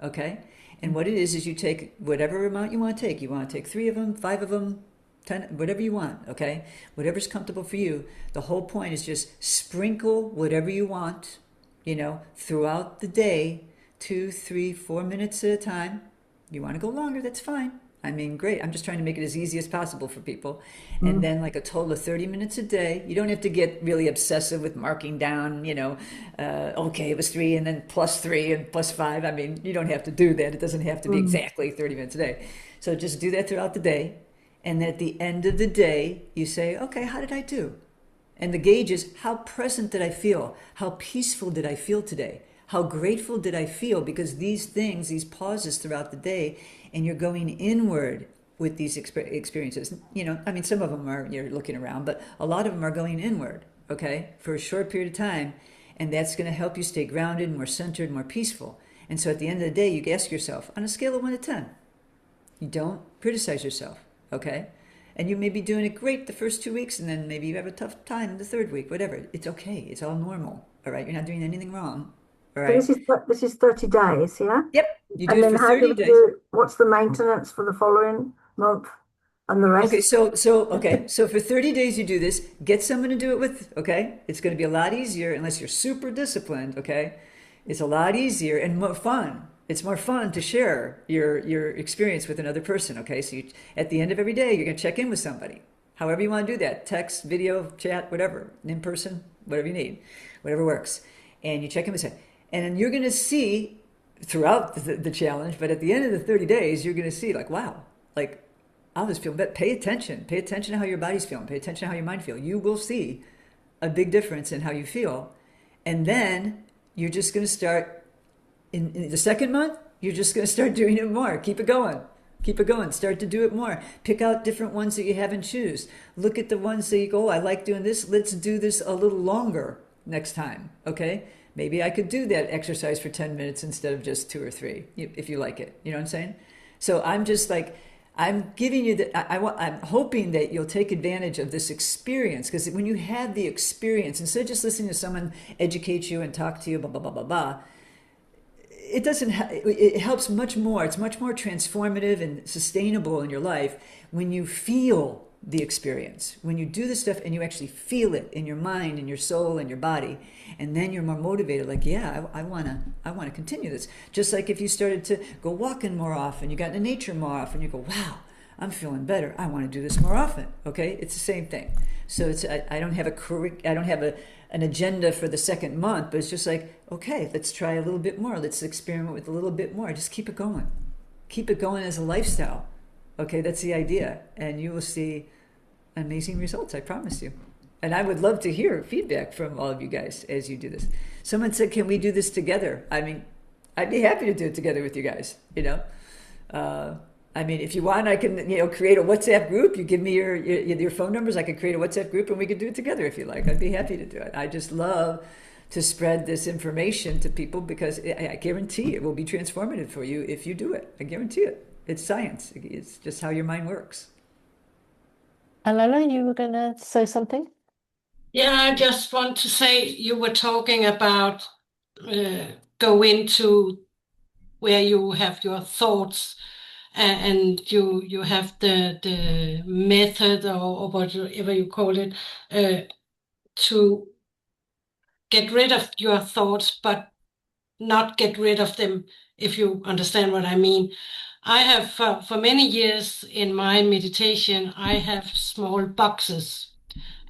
Okay? And what it is you take whatever amount you want to take. You want to take 3 of them, 5 of them, 10, whatever you want. Okay? Whatever's comfortable for you. The whole point is just sprinkle whatever you want throughout the day, 2, 3, 4 minutes at a time. You want to go longer, that's fine. I mean, great. I'm just trying to make it as easy as possible for people. And Mm, then, like a total of 30 minutes a day. You don't have to get really obsessive with marking down, okay, it was 3 and then +3 and +5. I mean, you don't have to do that. It doesn't have to be mm, exactly 30 minutes a day. So just do that throughout the day. And at the end of the day, you say, okay, how did I do? And the gauge is how present did I feel? How peaceful did I feel today? How grateful did I feel? Because these things, these pauses throughout the day, and you're going inward with these experiences. I mean, some of them are you're looking around, but a lot of them are going inward, okay, for a short period of time. And that's going to help you stay grounded, more centered, more peaceful. And so at the end of the day, you ask yourself on a scale of 1 to 10, you don't criticize yourself, okay? And you may be doing it great the first 2 weeks, and then maybe you have a tough time the third week, whatever. It's okay. It's all normal, all right? You're not doing anything wrong, all So right? this is 30 days, yeah? Yep, you do And it then for how do 30 we days. do it? What's the maintenance for the following month and the Okay, rest? so for 30 days you do this. Get someone to do it with, okay? It's going to be a lot easier unless you're super disciplined, okay? It's a lot easier and more fun. It's more fun to share your experience with another person, okay? So at the end of every day, you're going to check in with somebody. However you want to do that, text, video, chat, whatever, in person, whatever you need, whatever works. And you check in with somebody. And then you're going to see throughout the challenge, but at the end of the 30 days, you're going to see like, wow, like I was feeling better. Pay attention. Pay attention to how your body's feeling. Pay attention to how your mind feels. You will see a big difference in how you feel. And then you're just going to start in the second month, you're just going to start doing it more. Keep it going. Keep it going. Start to do it more. Pick out different ones that you have and choose. Look at the ones that you go, oh, I like doing this. Let's do this a little longer next time. Okay? Maybe I could do that exercise for 10 minutes instead of just 2 or 3, if you like it. You know what I'm saying? So I'm just like, I'm giving you the, I'm hoping that you'll take advantage of this experience because when you have the experience, instead of just listening to someone educate you and talk to you, blah, blah, blah, blah, blah, it doesn't it helps much more. It's much more transformative and sustainable in your life when you feel the experience, when you do the stuff and you actually feel it in your mind and your soul and your body, and then you're more motivated, like, yeah, I want to continue this. Just like if you started to go walking more often, you got into nature more often, you go, wow, I'm feeling better, I want to do this more often. Okay, it's the same thing. So I don't have an agenda for the second month, but it's just like, okay, let's try a little bit more. Let's experiment with a little bit more. Just keep it going. Keep it going as a lifestyle. Okay, that's the idea. And you will see amazing results, I promise you. And I would love to hear feedback from all of you guys as you do this. Someone said, can we do this together? I mean, I'd be happy to do it together with you guys. I mean, if you want, I can, create a WhatsApp group. You give me your phone numbers. I could create a WhatsApp group and we could do it together if you like. I'd be happy to do it. I just love to spread this information to people because I guarantee it will be transformative for you if you do it. I guarantee it. It's science. It's just how your mind works. Alana, you were going to say something? Yeah, I just want to say you were talking about uh, go into where you have your thoughts and you have the method or whatever you call it to get rid of your thoughts, but not get rid of them, if you understand what I mean. I have for many years in my meditation, I have small boxes.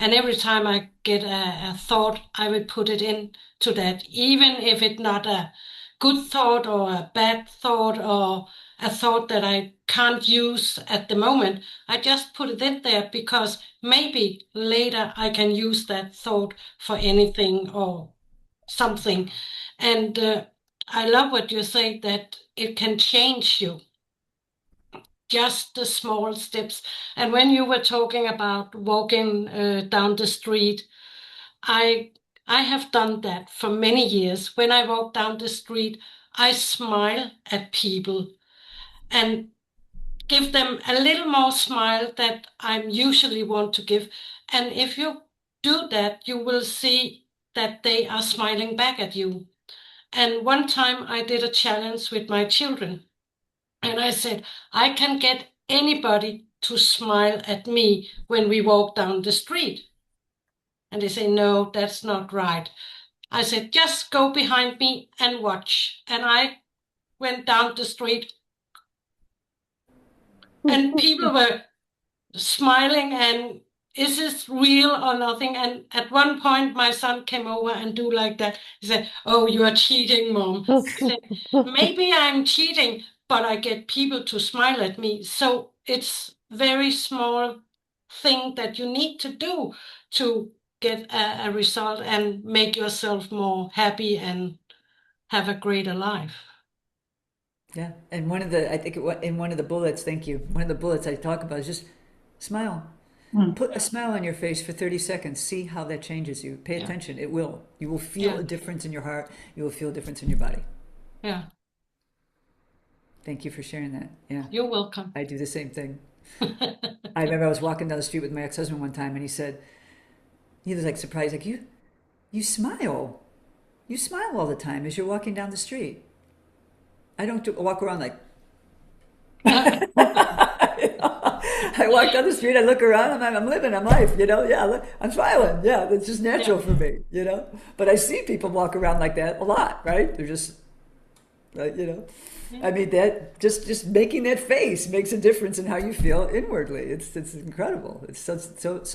And every time I get a thought, I will put it into that, even if it's not a good thought or a bad thought or a thought that I can't use at the moment, I just put it in there because maybe later I can use that thought for anything or something. And I love what you say that it can change you, just the small steps. And when you were talking about walking down the street, I I have done that for many years. When I walk down the street, I smile at people and give them a little more smile that I usually want to give. And if you do that, you will see that they are smiling back at you. And one time I did a challenge with my children, and I said, I can get anybody to smile at me when we walk down the street. And they say, no, that's not right. I said, just go behind me and watch. And I went down the street and people were smiling and is this real or nothing? And at one point, my son came over and do like that. He said, oh, you are cheating, Mom. I said, maybe I'm cheating, but I get people to smile at me. So it's very small thing that you need to do to get a result and make yourself more happy and have a greater life. Yeah, and one of the I think in one of the bullets, thank you. One of the bullets I talk about is just smile. Mm. Put a smile on your face for 30 seconds. See how that changes you. Pay Yeah. attention. It will. You will feel Yeah. a difference in your heart. You will feel a difference in your body. Yeah. Thank you for sharing that. Yeah, You're welcome. I do the same thing. I remember I was walking down the street with my ex-husband one time, and he said, he was like surprised, like you smile. You smile all the time as you're walking down the street. I don't walk around like, I walk down the street, I look around, I'm living, I'm life, yeah, look, I'm smiling. Yeah, that's just natural Yeah. for me. But I see people walk around like that a lot, right? They're just, I mean, that just making that face makes a difference in how you feel inwardly. It's incredible. It's so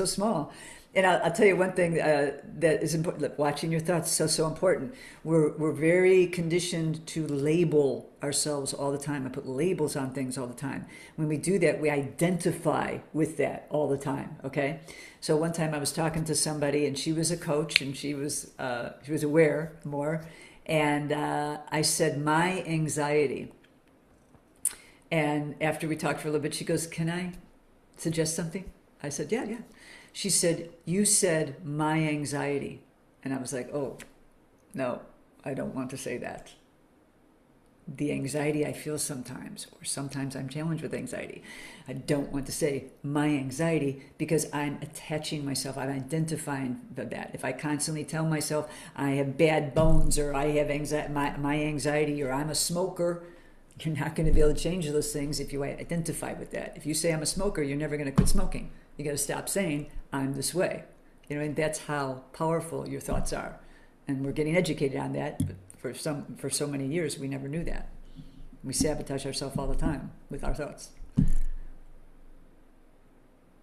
small. And I'll tell you one thing that is important. Look, watching your thoughts is so important. We're very conditioned to label ourselves all the time. I put labels on things all the time. When we do that, we identify with that all the time. Okay. So one time I was talking to somebody, and she was a coach, and she was aware more. And I said, my anxiety. And after we talked for a little bit, she goes, can I suggest something? I said, yeah, yeah. She said, you said my anxiety. And I was like, oh, no, I don't want to say that. The anxiety I feel sometimes, or sometimes I'm challenged with anxiety. I don't want to say my anxiety because I'm attaching myself, I'm identifying that. If I constantly tell myself I have bad bones, or I have anxiety, my anxiety, or I'm a smoker, you're not going to be able to change those things if you identify with that. If you say I'm a smoker, you're never going to quit smoking. You got to stop saying I'm this way. And that's how powerful your thoughts are. And we're getting educated on that, but for so many years we never knew that. We sabotage ourselves all the time with our thoughts.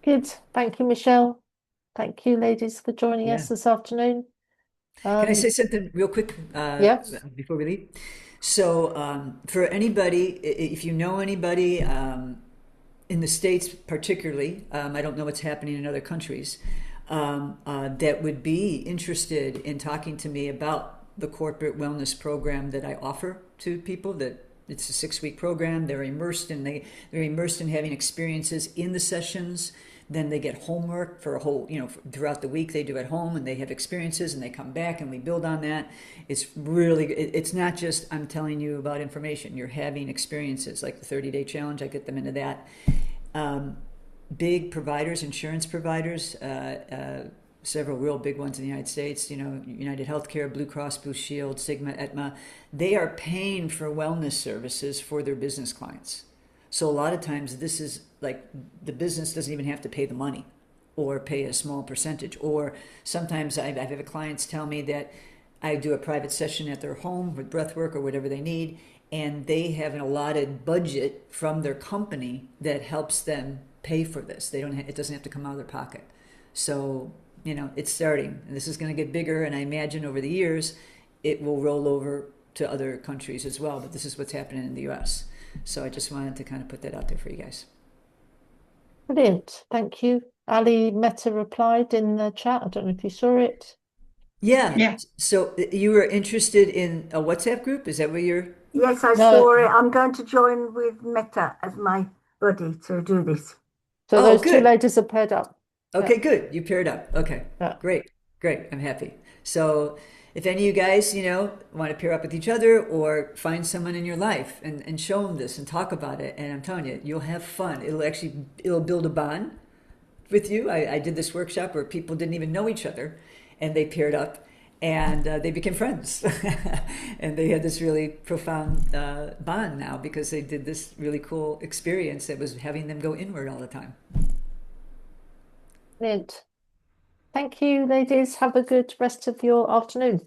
Good. Thank you, Michelle. Thank you, ladies, for joining Yeah. us this afternoon. Can I say something real quick Yes. before we leave? So for anybody, if you know anybody in the States particularly, I don't know what's happening in other countries, that would be interested in talking to me about the corporate wellness program that I offer to people. That it's a 6-week program. They're immersed in having experiences in the sessions. Then they get homework for a whole, throughout the week they do at home, and they have experiences, and they come back and we build on that. It's really, it's not just I'm telling you about information. You're having experiences like the 30-day challenge. I get them into that. Big providers, insurance providers, several real big ones in the United States, United Healthcare, Blue Cross Blue Shield, Cigna, Aetna, they are paying for wellness services for their business clients. So a lot of times this is like the business doesn't even have to pay the money or pay a small percentage. Or sometimes I've had clients tell me that I do a private session at their home with breath work or whatever they need, and they have an allotted budget from their company that helps them pay for this. It doesn't have to come out of their pocket. So, it's starting, and this is going to get bigger, and I imagine over the years it will roll over to other countries as well, but this is what's happening in the US. So I just wanted to kind of put that out there for you guys. Brilliant. Thank you. Ali Meta replied in the chat. I don't know if you saw it. Yeah. Yeah. So you were interested in a WhatsApp group? Is that what you're? Yes, I No. saw it. I'm going to join with Meta as my buddy to do this. So Oh, those two good. ladies are paired up. Okay, good. You paired up. Okay, Yeah. great, great. I'm happy. So if any of you guys, want to pair up with each other or find someone in your life and show them this and talk about it, and I'm telling you, you'll have fun. It'll build a bond with you. I did this workshop where people didn't even know each other, and they paired up, and they became friends, and they had this really profound bond now because they did this really cool experience that was having them go inward all the time. Brilliant. Thank you, ladies. Have a good rest of your afternoon.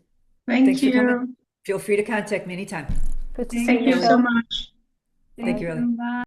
Thanks Thank for coming. you. Feel free to contact me anytime. Good to see Thank you you. so much. Thank you, Ellie. Bye.